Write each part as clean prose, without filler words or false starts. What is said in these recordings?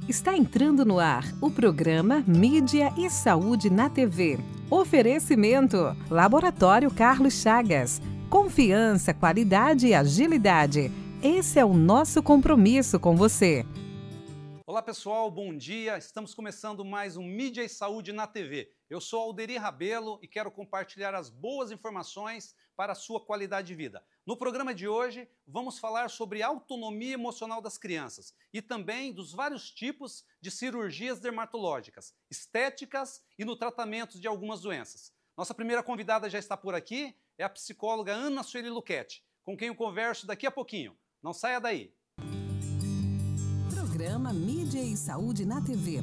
Está entrando no ar o programa Mídia e Saúde na TV. Oferecimento: Laboratório Carlos Chagas. Confiança, qualidade e agilidade. Esse é o nosso compromisso com você. Olá pessoal, bom dia. Estamos começando mais um Mídia e Saúde na TV. Eu sou Alderi Rabelo e quero compartilhar as boas informações para a sua qualidade de vida. No programa de hoje, vamos falar sobre autonomia emocional das crianças e também dos vários tipos de cirurgias dermatológicas, estéticas e no tratamento de algumas doenças. Nossa primeira convidada já está por aqui, é a psicóloga Ana Sueli Luchetti, com quem eu converso daqui a pouquinho. Não saia daí! Programa Mídia e Saúde na TV.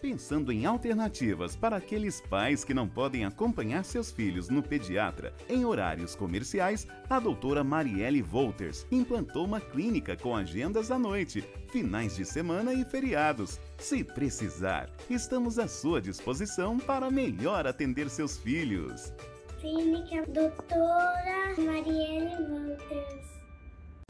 Pensando em alternativas para aqueles pais que não podem acompanhar seus filhos no pediatra em horários comerciais, a doutora Marielle Wolters implantou uma clínica com agendas à noite, finais de semana e feriados. Se precisar, estamos à sua disposição para melhor atender seus filhos. Clínica Doutora Marielle Wolters.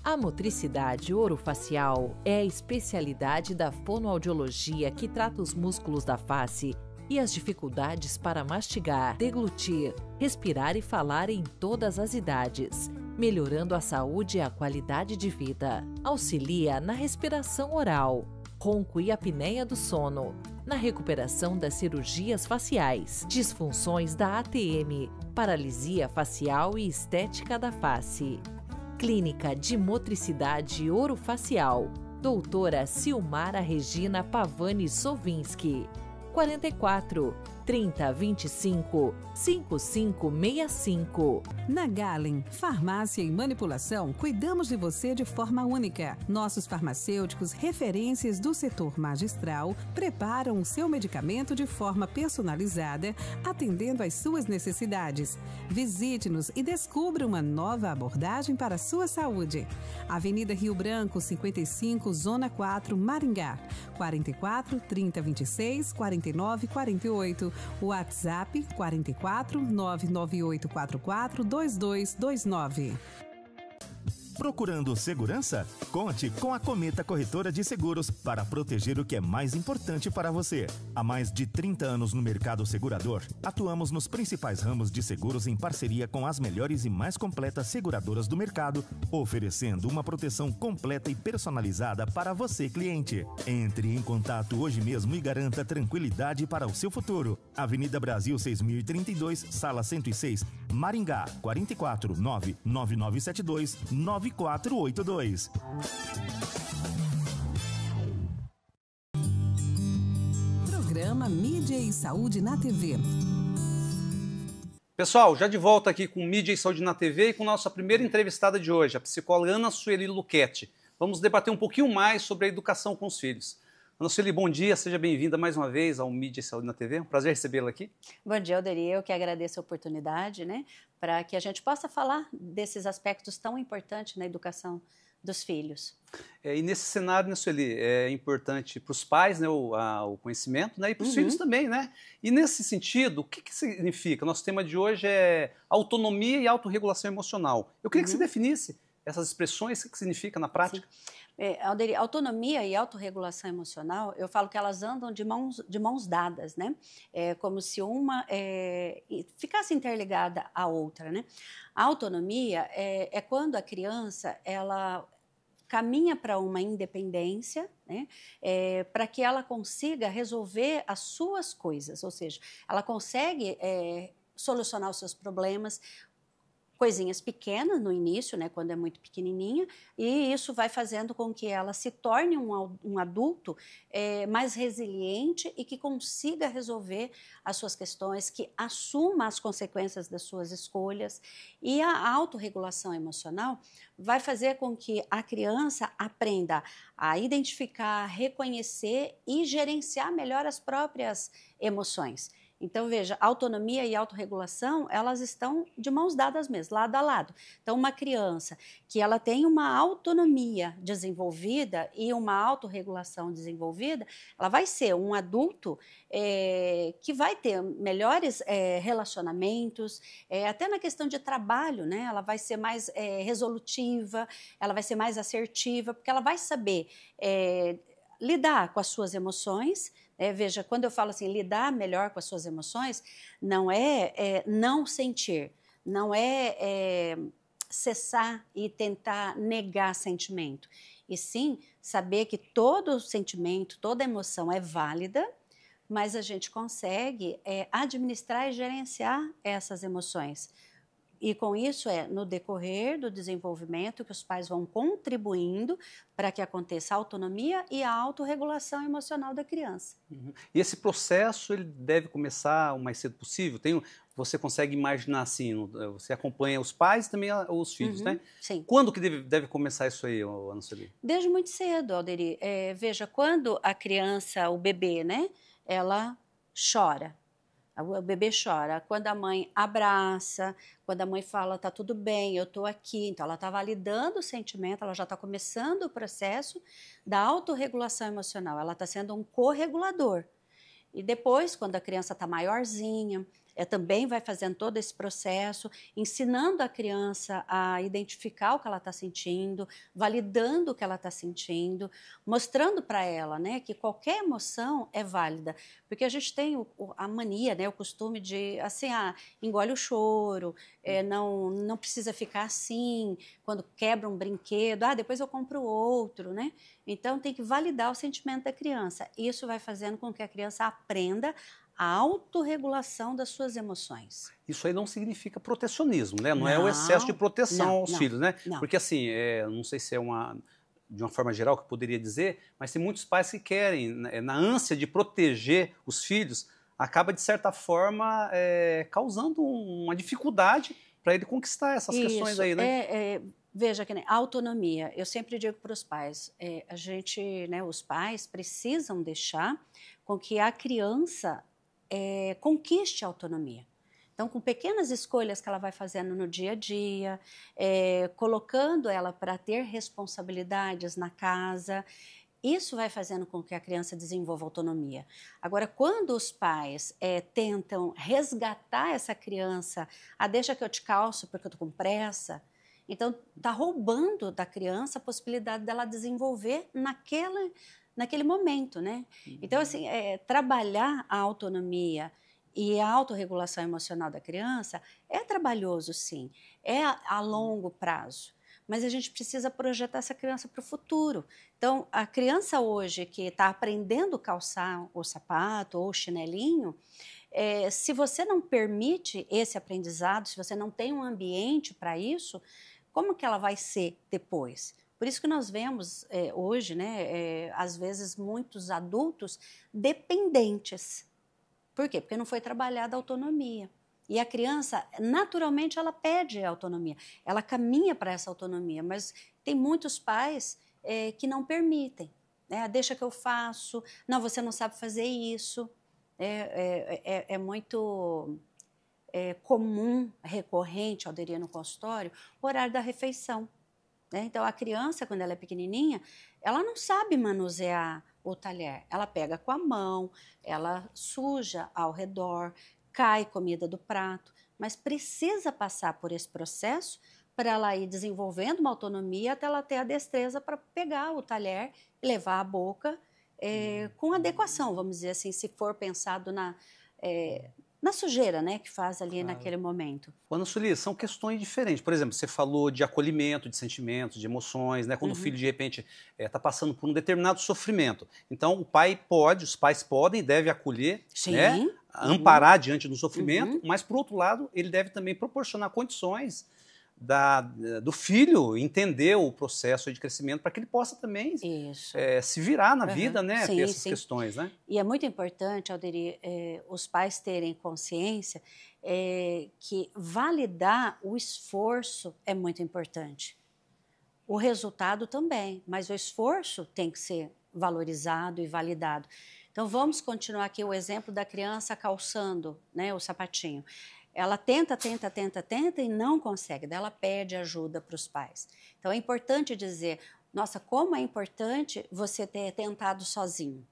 A motricidade orofacial é a especialidade da fonoaudiologia que trata os músculos da face e as dificuldades para mastigar, deglutir, respirar e falar em todas as idades, melhorando a saúde e a qualidade de vida. Auxilia na respiração oral, ronco e apneia do sono, na recuperação das cirurgias faciais, disfunções da ATM, paralisia facial e estética da face. Clínica de Motricidade Orofacial, doutora Silmara Regina Pavani Sovinski, 44 30 25 5565. Na Galen, farmácia e manipulação, cuidamos de você de forma única. Nossos farmacêuticos, referências do setor magistral, preparam o seu medicamento de forma personalizada, atendendo às suas necessidades. Visite-nos e descubra uma nova abordagem para a sua saúde. Avenida Rio Branco, 55, Zona 4, Maringá. 44 30 26 49 48. WhatsApp 44 99844 2229. Procurando segurança? Conte com a Cometa Corretora de Seguros para proteger o que é mais importante para você. Há mais de 30 anos no mercado segurador, atuamos nos principais ramos de seguros em parceria com as melhores e mais completas seguradoras do mercado, oferecendo uma proteção completa e personalizada para você, cliente. Entre em contato hoje mesmo e garanta tranquilidade para o seu futuro. Avenida Brasil 6032, Sala 106, Maringá, 44 99972 9482. Programa Mídia e Saúde na TV. Pessoal, já de volta aqui com Mídia e Saúde na TV e com nossa primeira entrevistada de hoje, a psicóloga Ana Sueli Luchetti. Vamos debater um pouquinho mais sobre a educação com os filhos. Ana Sueli, bom dia, seja bem-vinda mais uma vez ao Mídia e Saúde na TV. É um prazer recebê-la aqui. Bom dia, Alderi. Eu que agradeço a oportunidade, para que a gente possa falar desses aspectos tão importantes na educação dos filhos. E nesse cenário, né, Sueli, é importante para os pais, né, o conhecimento, né, e para os filhos também, né? E nesse sentido, o que significa? Nosso tema de hoje é autonomia e autorregulação emocional. Eu queria que você definisse essas expressões, o que significa na prática. Alderi, autonomia e autorregulação emocional, eu falo que elas andam de mãos dadas, né? É como se uma ficasse interligada à outra, né? A autonomia é quando a criança, ela caminha para uma independência, né? Para que ela consiga resolver as suas coisas, ou seja, ela consegue solucionar os seus problemas, coisinhas pequenas no início, né, quando é muito pequenininha, e isso vai fazendo com que ela se torne um adulto mais resiliente e que consiga resolver as suas questões, que assuma as consequências das suas escolhas. E a autorregulação emocional vai fazer com que a criança aprenda a identificar, reconhecer e gerenciar melhor as próprias emoções. Então, veja, autonomia e autorregulação, elas estão de mãos dadas mesmo, lado a lado. Então, uma criança que ela tem uma autonomia desenvolvida e uma autorregulação desenvolvida, ela vai ser um adulto que vai ter melhores relacionamentos, até na questão de trabalho, né? Ela vai ser mais resolutiva, ela vai ser mais assertiva, porque ela vai saber lidar com as suas emoções. Veja, quando eu falo assim, lidar melhor com as suas emoções, não é não sentir, não é cessar e tentar negar sentimento, e sim saber que todo sentimento, toda emoção é válida, mas a gente consegue administrar e gerenciar essas emoções. E com isso no decorrer do desenvolvimento que os pais vão contribuindo para que aconteça a autonomia e a autorregulação emocional da criança. Uhum. E esse processo ele deve começar o mais cedo possível? Você consegue imaginar assim, você acompanha os pais e também os filhos, né? Sim. Quando que deve começar isso aí, Ana Sueli? Desde muito cedo, Alderi. Veja, quando a criança, o bebê, né, ela chora. O bebê chora. Quando a mãe abraça, quando a mãe fala, tá tudo bem, eu tô aqui. Então, ela está validando o sentimento, ela já está começando o processo da autorregulação emocional. Ela está sendo um corregulador. E depois, quando a criança está maiorzinha, também vai fazendo todo esse processo, ensinando a criança a identificar o que ela está sentindo, validando o que ela está sentindo, mostrando para ela, né, que qualquer emoção é válida. Porque a gente tem a mania, né, o costume de, assim, engole o choro, não precisa ficar assim, quando quebra um brinquedo, depois eu compro outro, né? Então, tem que validar o sentimento da criança. Isso vai fazendo com que a criança aprenda a autorregulação das suas emoções. Isso aí não significa protecionismo, né? Não é o excesso de proteção aos filhos, né? Não. Porque assim, não sei se de uma forma geral que eu poderia dizer, mas tem muitos pais que querem, na ânsia de proteger os filhos, acaba de certa forma causando uma dificuldade para ele conquistar essas questões aí, né? Veja que a autonomia, eu sempre digo para os pais, a gente, né, os pais precisam deixar com que a criança conquiste a autonomia. Então, com pequenas escolhas que ela vai fazendo no dia a dia, colocando ela para ter responsabilidades na casa, isso vai fazendo com que a criança desenvolva autonomia. Agora, quando os pais tentam resgatar essa criança, deixa que eu te calço porque eu estou com pressa, então está roubando da criança a possibilidade dela desenvolver naquele momento, né? Então, assim, trabalhar a autonomia e a autorregulação emocional da criança é trabalhoso, sim, a longo prazo, mas a gente precisa projetar essa criança para o futuro. Então, a criança hoje que está aprendendo a calçar o sapato ou o chinelinho, se você não permite esse aprendizado, se você não tem um ambiente para isso, como que ela vai ser depois? Por isso que nós vemos hoje, né, às vezes, muitos adultos dependentes. Por quê? Porque não foi trabalhada a autonomia. E a criança, naturalmente, ela pede a autonomia. Ela caminha para essa autonomia, mas tem muitos pais que não permitem. Deixa que eu faço. Não, você não sabe fazer isso. É muito comum, recorrente, Alderi, no consultório, o horário da refeição. Então, a criança, quando ela é pequenininha, ela não sabe manusear o talher. Ela pega com a mão, ela suja ao redor, cai comida do prato, mas precisa passar por esse processo para ela ir desenvolvendo uma autonomia até ela ter a destreza para pegar o talher e levar à boca com adequação, vamos dizer assim, se for pensado na sujeira, né, que faz ali naquele momento. Ana Sueli, são questões diferentes. Por exemplo, você falou de acolhimento, de sentimentos, de emoções, né? Quando o filho, de repente, está passando por um determinado sofrimento. Então, os pais podem e devem acolher, né? Amparar diante do sofrimento, mas, por outro lado, ele deve também proporcionar condições do filho entender o processo de crescimento para que ele possa também se virar na vida, né? Ter essas questões, né? E é muito importante, Alderi, os pais terem consciência que validar o esforço é muito importante. O resultado também, mas o esforço tem que ser valorizado e validado. Então, vamos continuar aqui o exemplo da criança calçando, né, o sapatinho. Ela tenta e não consegue, daí ela pede ajuda para os pais. Então, é importante dizer, nossa, como é importante você ter tentado sozinho.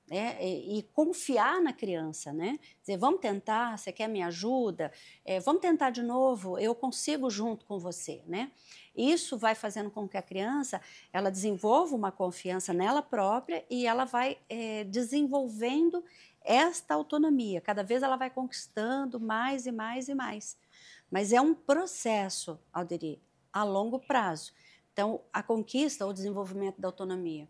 Né? E confiar na criança, né? Dizer, vamos tentar, você quer minha ajuda? Vamos tentar de novo, eu consigo junto com você, né? Isso vai fazendo com que a criança, ela desenvolva uma confiança nela própria e ela vai desenvolvendo esta autonomia. Cada vez ela vai conquistando mais e mais e mais. Mas é um processo, Alderi, a longo prazo. Então, a conquista ou desenvolvimento da autonomia,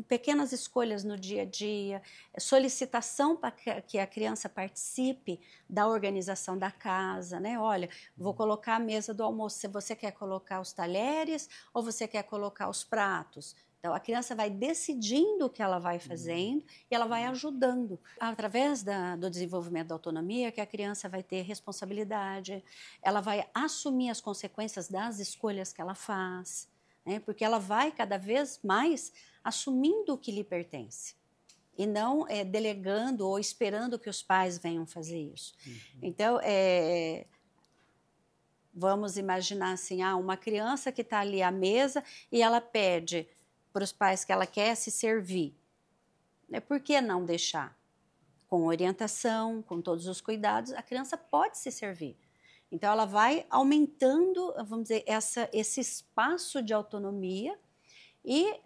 pequenas escolhas no dia a dia, solicitação para que a criança participe da organização da casa, né? Olha, vou colocar a mesa do almoço, se você quer colocar os talheres ou você quer colocar os pratos. Então, a criança vai decidindo o que ela vai fazendo e ela vai ajudando. Através do desenvolvimento da autonomia, que a criança vai ter responsabilidade, ela vai assumir as consequências das escolhas que ela faz, né? Porque ela vai cada vez mais assumindo o que lhe pertence e não delegando ou esperando que os pais venham fazer isso. Então, vamos imaginar assim, uma criança que está ali à mesa e ela pede para os pais que ela quer se servir. Por que não deixar? Com orientação, com todos os cuidados, a criança pode se servir. Então, ela vai aumentando, vamos dizer, esse espaço de autonomia e,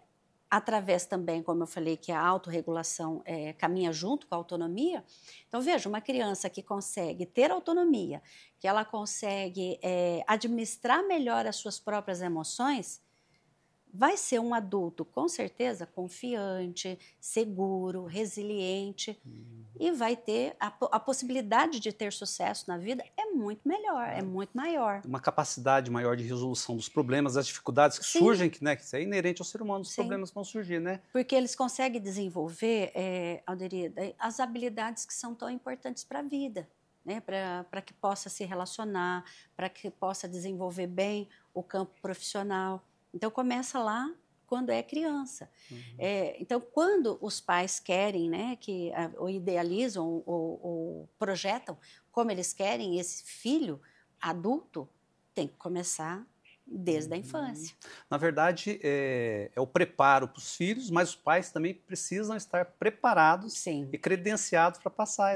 através também, como eu falei, que a autorregulação caminha junto com a autonomia. Então, veja, uma criança que consegue ter autonomia, que ela consegue administrar melhor as suas próprias emoções, vai ser um adulto, com certeza, confiante, seguro, resiliente e vai ter a possibilidade de ter sucesso na vida é muito melhor, é muito maior. Uma capacidade maior de resolução dos problemas, das dificuldades que surgem, né, que isso é inerente ao ser humano, os problemas que vão surgir, né? Porque eles conseguem desenvolver, Alderi, as habilidades que são tão importantes para a vida, né? Para que possa se relacionar, para que possa desenvolver bem o campo profissional. Então, começa lá quando é criança. Então, quando os pais querem, né, ou idealizam ou projetam como eles querem esse filho adulto, tem que começar desde a infância. Na verdade, é o preparo para os filhos, mas os pais também precisam estar preparados e credenciados para passar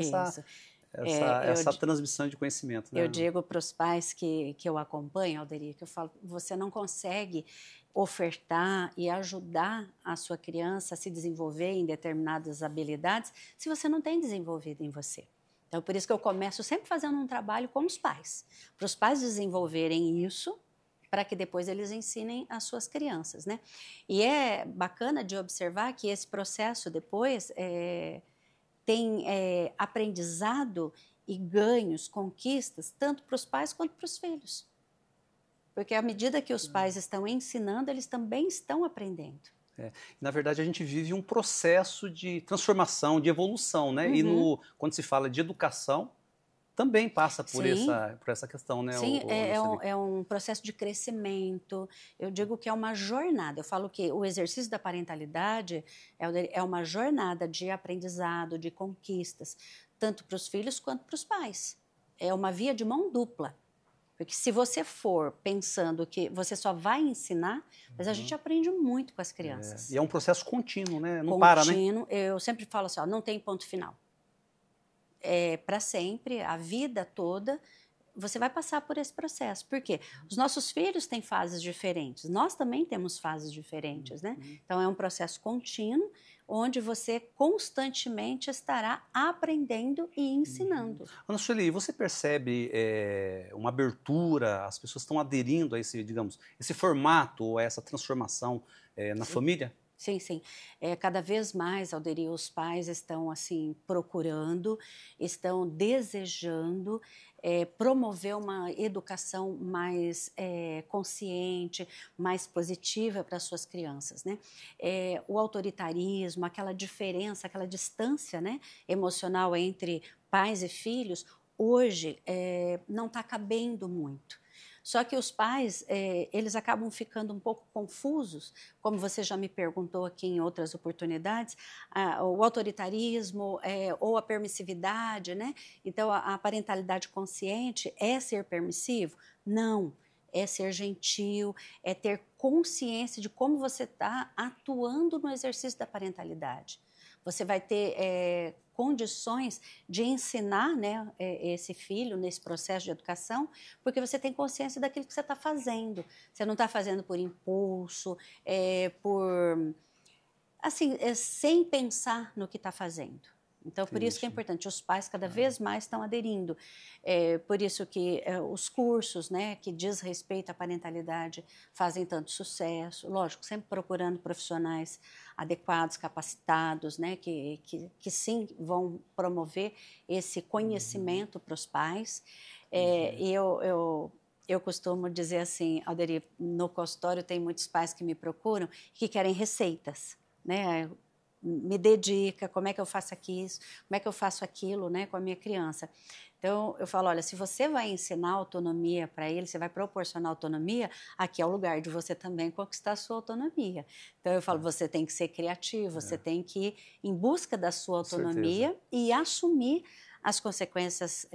essa transmissão de conhecimento. Né? Eu digo para os pais que eu acompanho, Alderi, que eu falo, você não consegue ofertar e ajudar a sua criança a se desenvolver em determinadas habilidades se você não tem desenvolvido em você. Então, por isso que eu começo sempre fazendo um trabalho com os pais, para os pais desenvolverem isso, para que depois eles ensinem as suas crianças, né? E é bacana de observar que esse processo depois tem aprendizado e ganhos, conquistas, tanto para os pais quanto para os filhos. Porque à medida que os pais estão ensinando, eles também estão aprendendo. Na verdade, a gente vive um processo de transformação, de evolução, né? E quando se fala de educação, também passa por essa questão, né? Sim, é um processo de crescimento. Eu digo que é uma jornada. Eu falo que o exercício da parentalidade é uma jornada de aprendizado, de conquistas, tanto para os filhos quanto para os pais. É uma via de mão dupla. Porque se você for pensando que você só vai ensinar, mas a gente aprende muito com as crianças. E é um processo contínuo, né? Não para, né? Contínuo. Eu sempre falo assim, não tem ponto final. É para sempre, a vida toda, você vai passar por esse processo. Por quê? Os nossos filhos têm fases diferentes, nós também temos fases diferentes, né? Então, é um processo contínuo, onde você constantemente estará aprendendo e ensinando. Ana Sueli, você percebe uma abertura, as pessoas estão aderindo a esse, digamos, esse formato, a essa transformação na família? Sim, sim. Cada vez mais, Alderi, os pais estão assim procurando, estão desejando promover uma educação mais consciente, mais positiva para as suas crianças, né? O autoritarismo, aquela diferença, aquela distância, né, emocional entre pais e filhos, hoje não está cabendo muito. Só que os pais, eles acabam ficando um pouco confusos, como você já me perguntou aqui em outras oportunidades, o autoritarismo ou a permissividade, né? Então, a parentalidade consciente é ser permissivo? Não. É ser gentil, é ter consciência de como você está atuando no exercício da parentalidade. Você vai ter condições de ensinar, né, esse filho nesse processo de educação, porque você tem consciência daquilo que você está fazendo. Você não está fazendo por impulso, sem pensar no que está fazendo. Então, por isso que é importante, os pais cada vez mais estão aderindo. Por isso que os cursos, né, que diz respeito à parentalidade fazem tanto sucesso. Lógico, sempre procurando profissionais adequados, capacitados, né, que sim vão promover esse conhecimento para os pais. Eu costumo dizer assim, Alderi, no consultório tem muitos pais que me procuram que querem receitas, né? Me dedica, como é que eu faço aqui isso, como é que eu faço aquilo, né, com a minha criança. Então, eu falo, olha, se você vai ensinar autonomia para ele, você vai proporcionar autonomia, aqui é o lugar de você também conquistar a sua autonomia. Então, eu falo, você tem que ser criativo, você tem que ir em busca da sua autonomia e assumir as consequências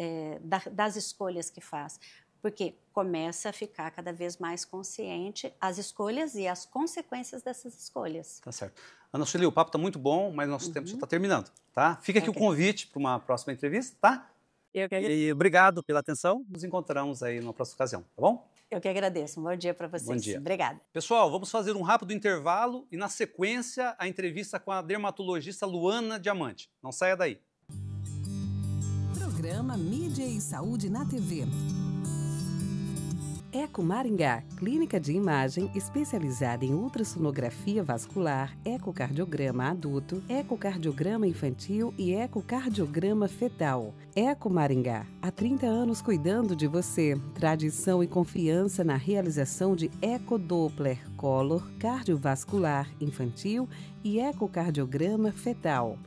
das escolhas que faz. Porque começa a ficar cada vez mais consciente as escolhas e as consequências dessas escolhas. Tá certo. Ana Sueli, o papo está muito bom, mas nosso tempo já está terminando, tá? Fica aqui o convite para uma próxima entrevista, tá? E obrigado pela atenção. Nos encontramos aí numa próxima ocasião, tá bom? Eu que agradeço. Um bom dia para vocês. Bom dia. Obrigada. Pessoal, vamos fazer um rápido intervalo e, na sequência, a entrevista com a dermatologista Luana Diamante. Não saia daí. Programa Mídia e Saúde na TV. Eco Maringá, clínica de imagem especializada em ultrassonografia vascular, ecocardiograma adulto, ecocardiograma infantil e ecocardiograma fetal. Eco Maringá, há 30 anos cuidando de você. Tradição e confiança na realização de ecodoppler color cardiovascular infantil e ecocardiograma fetal.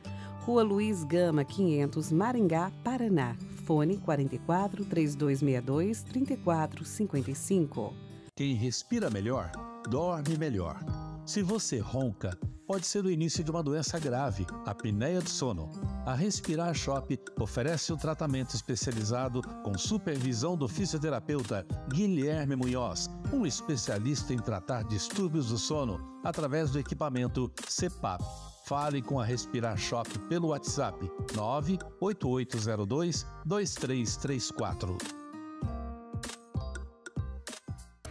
Rua Luiz Gama, 500, Maringá, Paraná. Fone 44 3262 3455. Quem respira melhor, dorme melhor. Se você ronca, pode ser o início de uma doença grave, a apneia do sono. A Respirar Shop oferece um tratamento especializado com supervisão do fisioterapeuta Guilherme Munhoz, um especialista em tratar distúrbios do sono através do equipamento CPAP. Fale com a Respirar Shop pelo WhatsApp 98802-2334.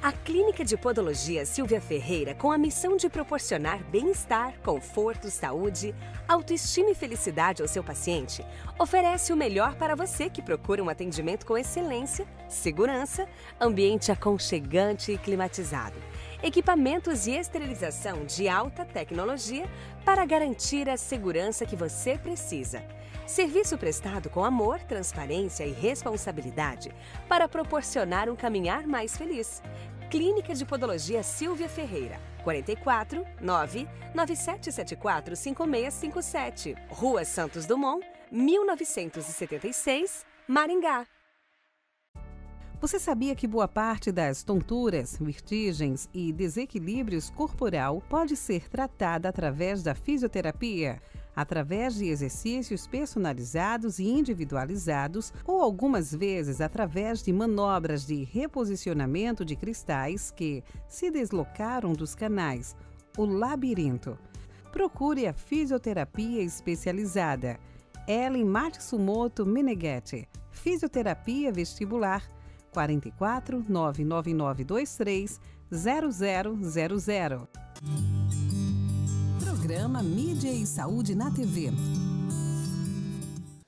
A Clínica de Podologia Silvia Ferreira, com a missão de proporcionar bem-estar, conforto, saúde, autoestima e felicidade ao seu paciente, oferece o melhor para você que procura um atendimento com excelência, segurança, ambiente aconchegante e climatizado. Equipamentos e esterilização de alta tecnologia para garantir a segurança que você precisa. Serviço prestado com amor, transparência e responsabilidade para proporcionar um caminhar mais feliz. Clínica de Podologia Silvia Ferreira, 44 99774 5657, Rua Santos Dumont, 1976, Maringá. Você sabia que boa parte das tonturas, vertigens e desequilíbrios corporal pode ser tratada através da fisioterapia? Através de exercícios personalizados e individualizados ou algumas vezes através de manobras de reposicionamento de cristais que se deslocaram dos canais, o labirinto. Procure a fisioterapia especializada. Ellen Matsumoto Meneghetti, Fisioterapia Vestibular, 44 99923 0000. Programa Mídia e Saúde na TV.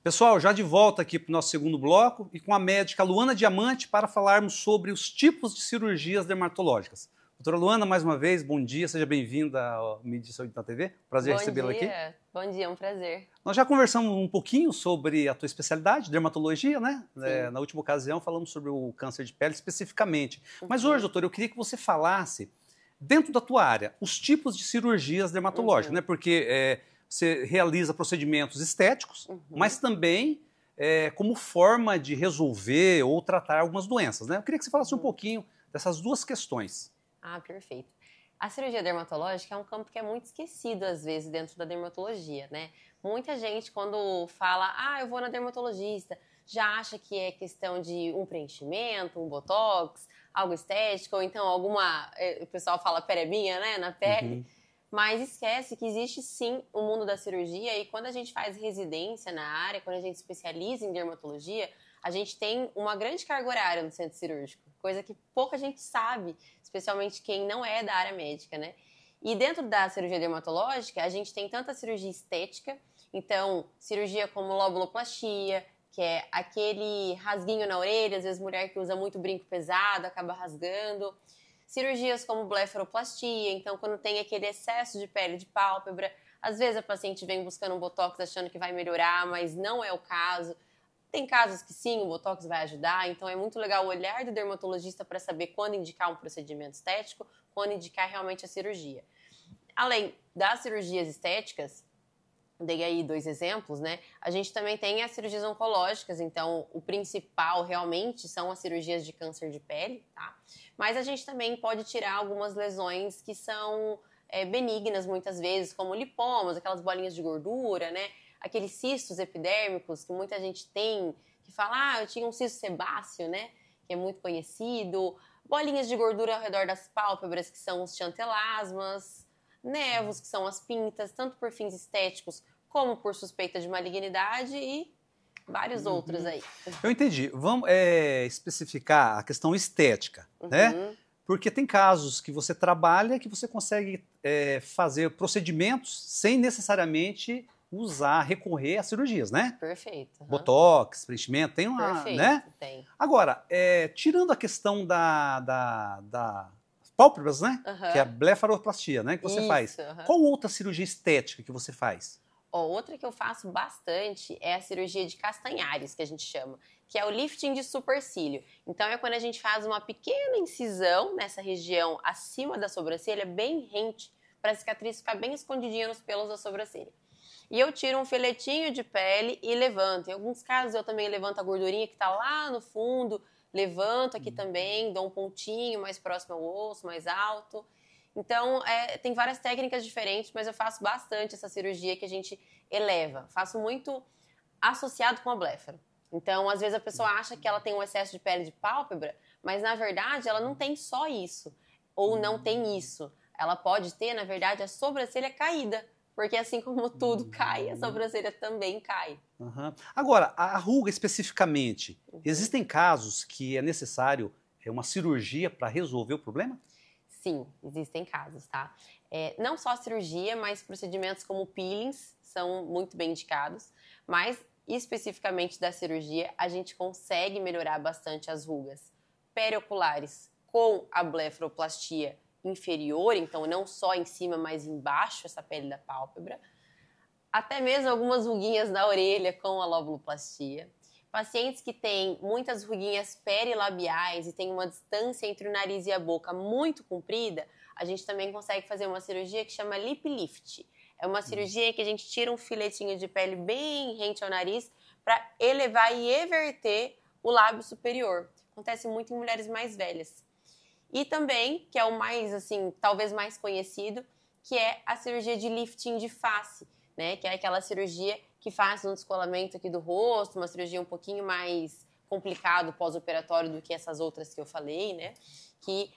Pessoal, já de volta aqui para o nosso segundo bloco e com a médica Luana Diamante para falarmos sobre os tipos de cirurgias dermatológicas. Doutora Luana, mais uma vez, bom dia, seja bem-vinda ao Mídia e Saúde na TV. Prazer recebê-la aqui. Bom dia, é um prazer. Nós já conversamos um pouquinho sobre a tua especialidade, dermatologia, né? Na última ocasião falamos sobre o câncer de pele especificamente. Mas hoje, doutora, eu queria que você falasse, dentro da tua área, os tipos de cirurgias dermatológicas, né? Porque você realiza procedimentos estéticos, mas também como forma de resolver ou tratar algumas doenças, né? Eu queria que você falasse um pouquinho dessas duas questões. Ah, perfeito. A cirurgia dermatológica é um campo que é muito esquecido, às vezes, dentro da dermatologia, né? Muita gente, quando fala, eu vou na dermatologista, já acha que é questão de um preenchimento, um botox, algo estético, ou então o pessoal fala perebinha, né, na pele. Mas esquece que existe sim o mundo da cirurgia e quando a gente faz residência na área, quando a gente especializa em dermatologia, a gente tem uma grande carga horária no centro cirúrgico, coisa que pouca gente sabe, especialmente quem não é da área médica, né? E dentro da cirurgia dermatológica, a gente tem tanta cirurgia estética, então cirurgia como lobuloplastia, que é aquele rasguinho na orelha, às vezes mulher que usa muito brinco pesado, acaba rasgando. Cirurgias como blefaroplastia, então quando tem aquele excesso de pele de pálpebra, às vezes a paciente vem buscando um botox achando que vai melhorar, mas não é o caso. Tem casos que sim, o botox vai ajudar, então é muito legal o olhar do dermatologista para saber quando indicar um procedimento estético, quando indicar realmente a cirurgia. Além das cirurgias estéticas, dei aí 2 exemplos, né? A gente também tem as cirurgias oncológicas, então o principal realmente são as cirurgias de câncer de pele, tá? Mas a gente também pode tirar algumas lesões que são benignas muitas vezes, como lipomas, aquelas bolinhas de gordura, né? Aqueles cistos epidérmicos que muita gente tem, que fala, eu tinha um cisto sebáceo, né? Que é muito conhecido. Bolinhas de gordura ao redor das pálpebras, que são os xantelasmas. Nevos, que são as pintas, tanto por fins estéticos como por suspeita de malignidade e vários outros aí. Eu entendi. Vamos especificar a questão estética, né? Porque tem casos que você trabalha que você consegue fazer procedimentos sem necessariamente recorrer a cirurgias, né? Perfeito. Botox, preenchimento, tem uma, Perfeito, né? Tem. Agora, tirando a questão da pálpebras, né? Que é a blefaroplastia, né? Que você faz. Qual outra cirurgia estética que você faz? Outra que eu faço bastante é a cirurgia de Castanhares, que a gente chama, que é o lifting de supercílio. Então é quando a gente faz uma pequena incisão nessa região acima da sobrancelha, bem rente, para a cicatriz ficar bem escondidinha nos pelos da sobrancelha. E eu tiro um filetinho de pele e levanto. Em alguns casos eu também levanto a gordurinha que está lá no fundo, levanto aqui também, dou um pontinho mais próximo ao osso, mais alto. Então, tem várias técnicas diferentes, mas eu faço bastante essa cirurgia que a gente eleva. Faço muito associado com a blefaro. Então, às vezes a pessoa acha que ela tem um excesso de pele de pálpebra, mas na verdade ela não tem só isso, ou não tem isso. Ela pode ter, na verdade, a sobrancelha caída, porque assim como tudo cai, a sobrancelha também cai. Agora, a ruga especificamente, existem casos que é necessário uma cirurgia para resolver o problema? Sim, existem casos, tá? Não só a cirurgia, mas procedimentos como peelings são muito bem indicados, mas especificamente da cirurgia, a gente consegue melhorar bastante as rugas perioculares com a blefaroplastia inferior, então não só em cima, mas embaixo, essa pele da pálpebra. Até mesmo algumas ruguinhas na orelha com a lobuloplastia. Pacientes que têm muitas ruguinhas perilabiais e têm uma distância entre o nariz e a boca muito comprida, a gente também consegue fazer uma cirurgia que chama lip lift. É uma cirurgia que a gente tira um filetinho de pele bem rente ao nariz para elevar e everter o lábio superior. Acontece muito em mulheres mais velhas. E também, que é o mais, assim, talvez mais conhecido, que é a cirurgia de lifting de face, né? Que é aquela cirurgia que faz um descolamento aqui do rosto, uma cirurgia um pouquinho mais complicado pós-operatório do que essas outras que eu falei, né? Que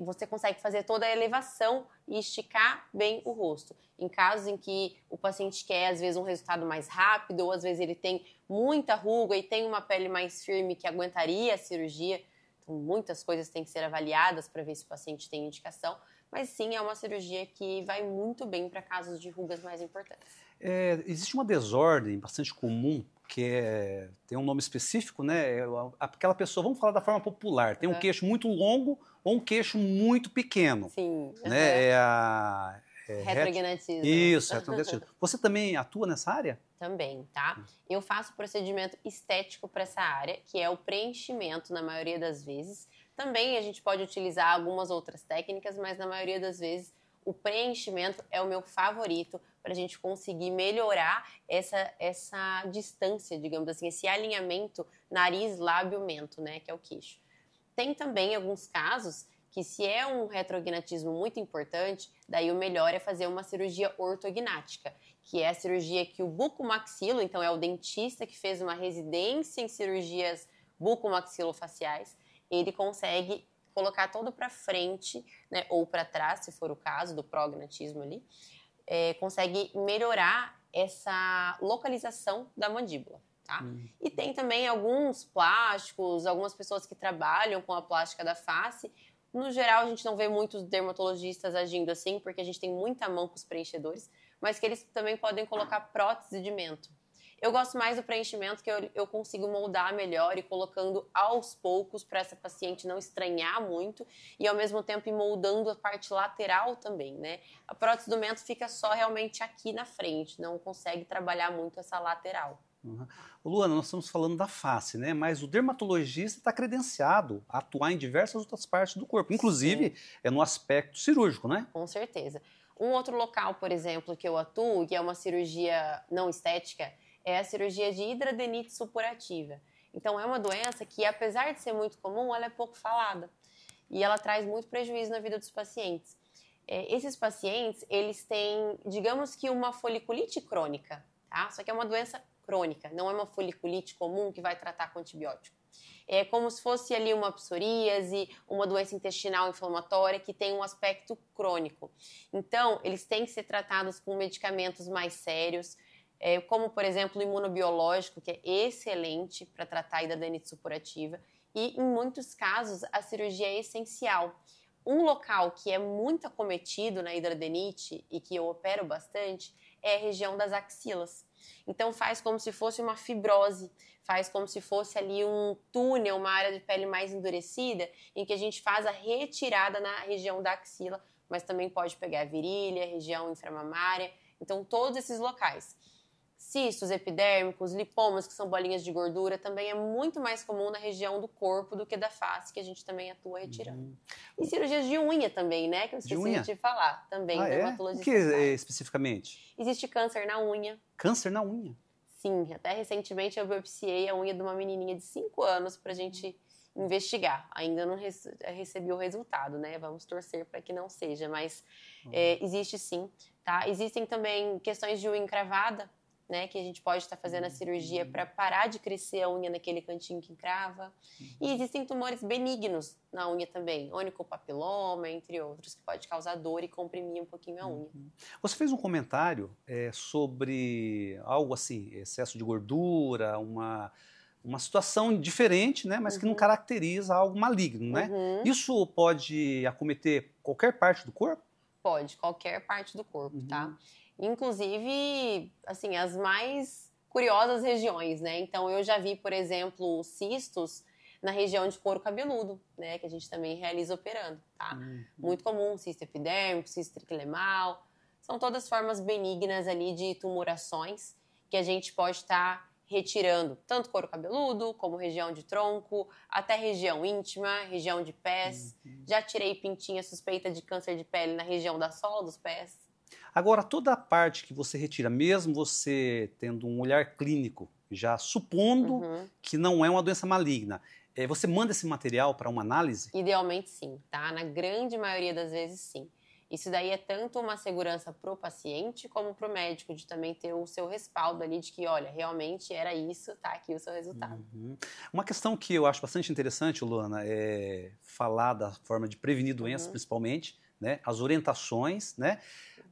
você consegue fazer toda a elevação e esticar bem o rosto. Em casos em que o paciente quer, às vezes, um resultado mais rápido, ou às vezes ele tem muita ruga e tem uma pele mais firme que aguentaria a cirurgia. Então, muitas coisas têm que ser avaliadas para ver se o paciente tem indicação. Mas sim, é uma cirurgia que vai muito bem para casos de rugas mais importantes. Existe uma desordem bastante comum, que tem um nome específico, né? Aquela pessoa, vamos falar da forma popular, tem um queixo muito longo ou um queixo muito pequeno. Sim. Né? Retroagnatismo. Isso, retroagnatismo. Você também atua nessa área? Também, tá? Eu faço procedimento estético para essa área, que é o preenchimento, na maioria das vezes. Também a gente pode utilizar algumas outras técnicas, mas na maioria das vezes o preenchimento é o meu favorito para a gente conseguir melhorar essa distância, digamos assim, esse alinhamento nariz-lábio-mento, né, que é o queixo. Tem também alguns casos que, se é um retroagnatismo muito importante, daí o melhor é fazer uma cirurgia ortognática, que é a cirurgia que o bucomaxilo, então é o dentista que fez uma residência em cirurgias bucomaxilofaciais, ele consegue colocar todo para frente, né, ou para trás, se for o caso do prognatismo ali, consegue melhorar essa localização da mandíbula. Tá? E tem também alguns plásticos, algumas pessoas que trabalham com a plástica da face. No geral, a gente não vê muitos dermatologistas agindo assim, porque a gente tem muita mão com os preenchedores, mas que eles também podem colocar prótese de mento. Eu gosto mais do preenchimento, que eu consigo moldar melhor e colocando aos poucos para essa paciente não estranhar muito e, ao mesmo tempo, ir moldando a parte lateral também, né? A prótese do mento fica só realmente aqui na frente, não consegue trabalhar muito essa lateral. Uhum. Luana, nós estamos falando da face, né? Mas o dermatologista está credenciado a atuar em diversas outras partes do corpo, inclusive no aspecto cirúrgico, né? Com certeza. Um outro local, por exemplo, que eu atuo, que é uma cirurgia não estética, é a cirurgia de hidradenite supurativa. Então, é uma doença que, apesar de ser muito comum, ela é pouco falada. E ela traz muito prejuízo na vida dos pacientes. Esses pacientes, eles têm, digamos que uma foliculite crônica, tá? Só que é uma doença crônica, não é uma foliculite comum que vai tratar com antibiótico. É como se fosse ali uma psoríase, uma doença intestinal inflamatória que tem um aspecto crônico. Então, eles têm que ser tratados com medicamentos mais sérios, como, por exemplo, o imunobiológico, que é excelente para tratar a hidradenite supurativa, e, em muitos casos, a cirurgia é essencial. Um local que é muito acometido na hidradenite e que eu opero bastante é a região das axilas. Então, faz como se fosse uma fibrose, faz como se fosse ali um túnel, uma área de pele mais endurecida, em que a gente faz a retirada na região da axila, mas também pode pegar a virilha, região inframamária, então todos esses locais. Cistos epidérmicos, lipomas, que são bolinhas de gordura, também é muito mais comum na região do corpo do que da face, que a gente também atua retirando. E cirurgias de unha também, né? Que eu esqueci de falar. Também, dermatologista. O que especificamente? Existe câncer na unha. Câncer na unha? Sim, até recentemente eu biopsiei a unha de uma menininha de 5 anos pra gente investigar. Ainda não recebi o resultado, né? Vamos torcer para que não seja, mas existe sim, tá? Existem também questões de unha encravada, né, que a gente pode estar fazendo a cirurgia para parar de crescer a unha naquele cantinho que encrava. E existem tumores benignos na unha também, onicopapiloma, entre outros, que pode causar dor e comprimir um pouquinho a unha. Você fez um comentário sobre algo assim, excesso de gordura, uma situação diferente, né, mas que não caracteriza algo maligno, né? Isso pode acometer qualquer parte do corpo? Pode, qualquer parte do corpo, tá? Inclusive, assim, as mais curiosas regiões, né? Então, eu já vi, por exemplo, cistos na região de couro cabeludo, né? Que a gente também realiza operando, tá? Muito comum, cisto epidérmico, cisto triquilemal. São todas formas benignas ali de tumorações que a gente pode estar retirando, tanto couro cabeludo, como região de tronco, até região íntima, região de pés. Já tirei pintinha suspeita de câncer de pele na região da sola dos pés. Agora, toda a parte que você retira, mesmo você tendo um olhar clínico, já supondo que não é uma doença maligna, você manda esse material para uma análise? Idealmente sim, tá? Na grande maioria das vezes sim. Isso daí é tanto uma segurança para o paciente como para o médico, de também ter o seu respaldo ali de que, olha, realmente era isso, tá aqui o seu resultado. Uma questão que eu acho bastante interessante, Luana, é falar da forma de prevenir doenças, principalmente, né? As orientações, né?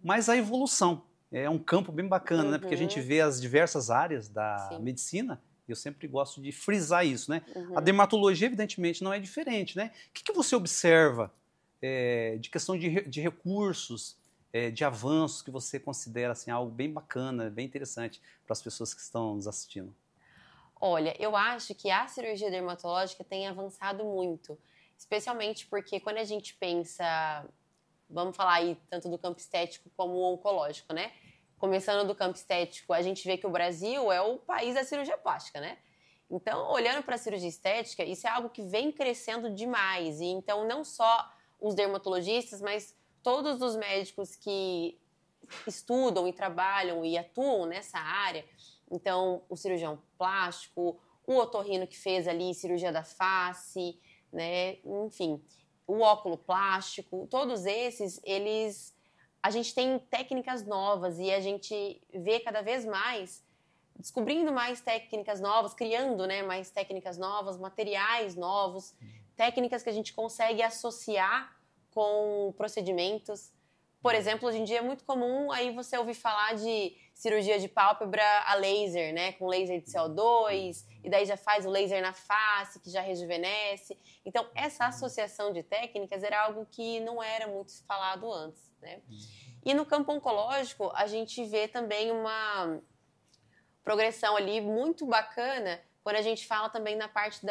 Mas a evolução é um campo bem bacana, né? Porque a gente vê as diversas áreas da medicina, e eu sempre gosto de frisar isso, né? A dermatologia, evidentemente, não é diferente, né? O que você observa de questão de recursos, de avanços que você considera assim, algo bem bacana, bem interessante para as pessoas que estão nos assistindo? Olha, eu acho que a cirurgia dermatológica tem avançado muito, especialmente porque quando a gente pensa, vamos falar aí tanto do campo estético como o oncológico, né? Começando do campo estético, a gente vê que o Brasil é o país da cirurgia plástica, né? Então, olhando para a cirurgia estética, isso é algo que vem crescendo demais. E então, não só os dermatologistas, mas todos os médicos que estudam e trabalham e atuam nessa área. Então, o cirurgião plástico, o otorrino que fez ali cirurgia da face, né? Enfim, o óculo plástico, todos esses, a gente tem técnicas novas e a gente vê cada vez mais, descobrindo mais técnicas novas, criando, né, mais técnicas novas, materiais novos, técnicas que a gente consegue associar com procedimentos. Por exemplo, hoje em dia é muito comum aí você ouvir falar de cirurgia de pálpebra a laser, né? Com laser de CO2, e daí já faz o laser na face, que já rejuvenesce. Então, essa associação de técnicas era algo que não era muito falado antes, né? E no campo oncológico, a gente vê também uma progressão ali muito bacana quando a gente fala também na parte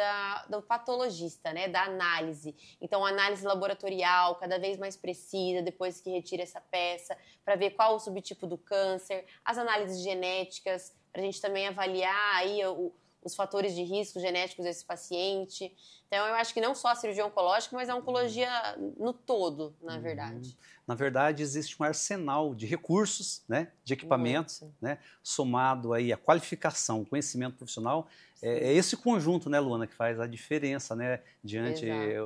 do patologista, né, da análise. Então, a análise laboratorial cada vez mais precisa, depois que retira essa peça, para ver qual o subtipo do câncer, as análises genéticas, para a gente também avaliar aí os fatores de risco genéticos desse paciente. Então, eu acho que não só a cirurgia oncológica, mas a oncologia no todo, na verdade. Na verdade, existe um arsenal de recursos, né, de equipamentos, né, somado aí à qualificação, conhecimento profissional. É esse conjunto, né, Luana, que faz a diferença, né, diante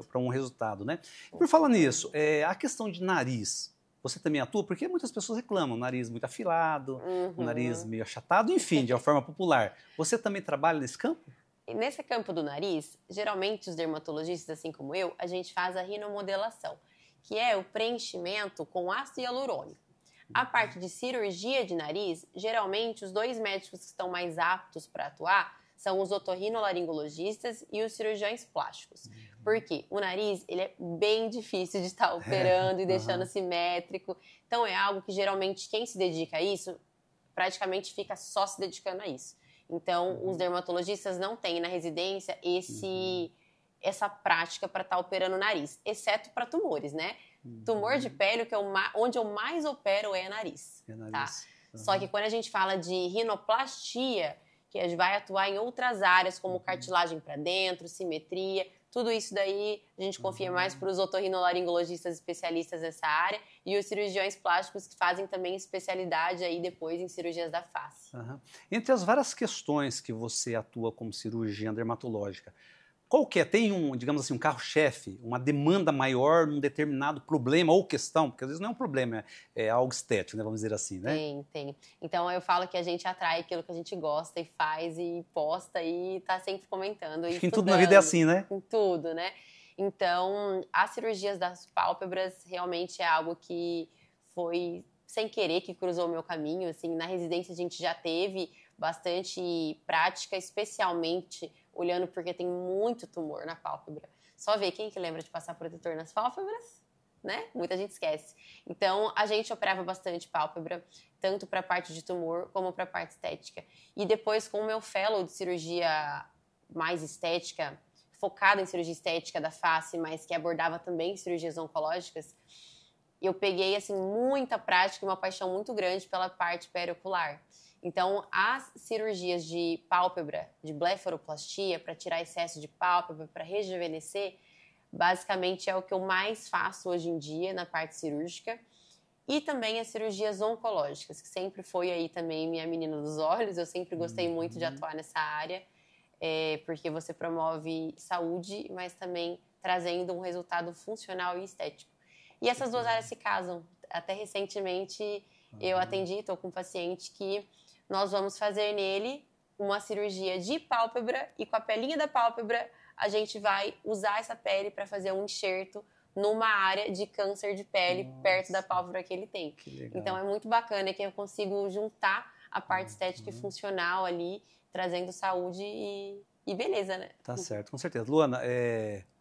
para um resultado, né? E por falar nisso, a questão de nariz, você também atua? Porque muitas pessoas reclamam, o nariz muito afilado, o nariz meio achatado, enfim, de uma forma popular. Você também trabalha nesse campo? Nesse campo do nariz, geralmente os dermatologistas, assim como eu, a gente faz a rinomodelação, que é o preenchimento com ácido hialurônico. A parte de cirurgia de nariz, geralmente os dois médicos que estão mais aptos para atuar são os otorrinolaringologistas e os cirurgiões plásticos. Porque o nariz, ele é bem difícil de estar operando e deixando simétrico. Então, é algo que geralmente quem se dedica a isso, praticamente fica só se dedicando a isso. Então, os dermatologistas não têm na residência essa prática para estar operando o nariz, exceto para tumores, né? Tumor de pele, onde eu mais opero é nariz. Tá? Só que quando a gente fala de rinoplastia, que a gente vai atuar em outras áreas, como cartilagem para dentro, simetria, tudo isso daí a gente confia mais para os otorrinolaringologistas especialistas nessa área e os cirurgiões plásticos que fazem também especialidade aí depois em cirurgias da face. Entre as várias questões que você atua como cirurgiã dermatológica, qual que é? Tem digamos assim, um carro-chefe, uma demanda maior num determinado problema ou questão? Porque às vezes não é um problema, é algo estético, né? Vamos dizer assim, né? Tem. Então eu falo que a gente atrai aquilo que a gente gosta e faz e posta e tá sempre comentando. Acho que em tudo na vida é assim, né? Em tudo, né? Então, as cirurgias das pálpebras realmente é algo que foi sem querer que cruzou o meu caminho. Assim, na residência a gente já teve bastante prática, especialmente olhando porque tem muito tumor na pálpebra. Só ver quem que lembra de passar protetor nas pálpebras, né? Muita gente esquece. Então, a gente operava bastante pálpebra, tanto para a parte de tumor como para a parte estética. E depois, com o meu fellow de cirurgia mais estética, focada em cirurgia estética da face, mas que abordava também cirurgias oncológicas, eu peguei, assim, muita prática e uma paixão muito grande pela parte periocular. Então, as cirurgias de pálpebra, de blefaroplastia, para tirar excesso de pálpebra, para rejuvenescer, basicamente é o que eu mais faço hoje em dia na parte cirúrgica. E também as cirurgias oncológicas, que sempre foi aí também minha menina dos olhos. Eu sempre gostei muito de atuar nessa área, porque você promove saúde, mas também trazendo um resultado funcional e estético. E essas duas áreas se casam. Até recentemente eu atendi, estou com um paciente que nós vamos fazer nele uma cirurgia de pálpebra e com a pelinha da pálpebra a gente vai usar essa pele para fazer um enxerto numa área de câncer de pele perto da pálpebra que ele tem. Então é muito bacana que eu consigo juntar a parte estética e funcional ali, trazendo saúde e beleza, né? Tá certo, com certeza. Luana,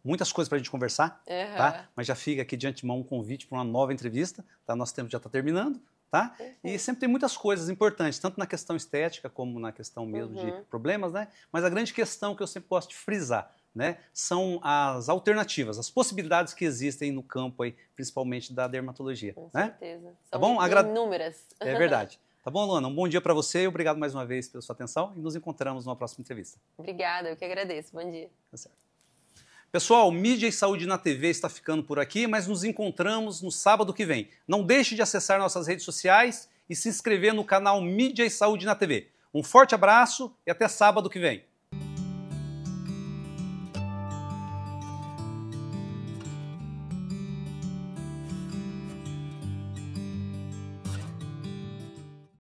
muitas coisas para a gente conversar, tá? Mas já fica aqui de antemão um convite para uma nova entrevista, tá? Nosso tempo já está terminando. Tá? E sempre tem muitas coisas importantes, tanto na questão estética como na questão mesmo de problemas, né? Mas a grande questão que eu sempre gosto de frisar, né, são as alternativas, as possibilidades que existem no campo aí, principalmente da dermatologia. Com né? certeza. São tá bom? inúmeras. É verdade. Tá bom, Luana? Um bom dia para você e obrigado mais uma vez pela sua atenção e nos encontramos numa próxima entrevista. Obrigada, eu que agradeço. Bom dia. Tá certo. Pessoal, Mídia e Saúde na TV está ficando por aqui, mas nos encontramos no sábado que vem. Não deixe de acessar nossas redes sociais e se inscrever no canal Mídia e Saúde na TV. Um forte abraço e até sábado que vem.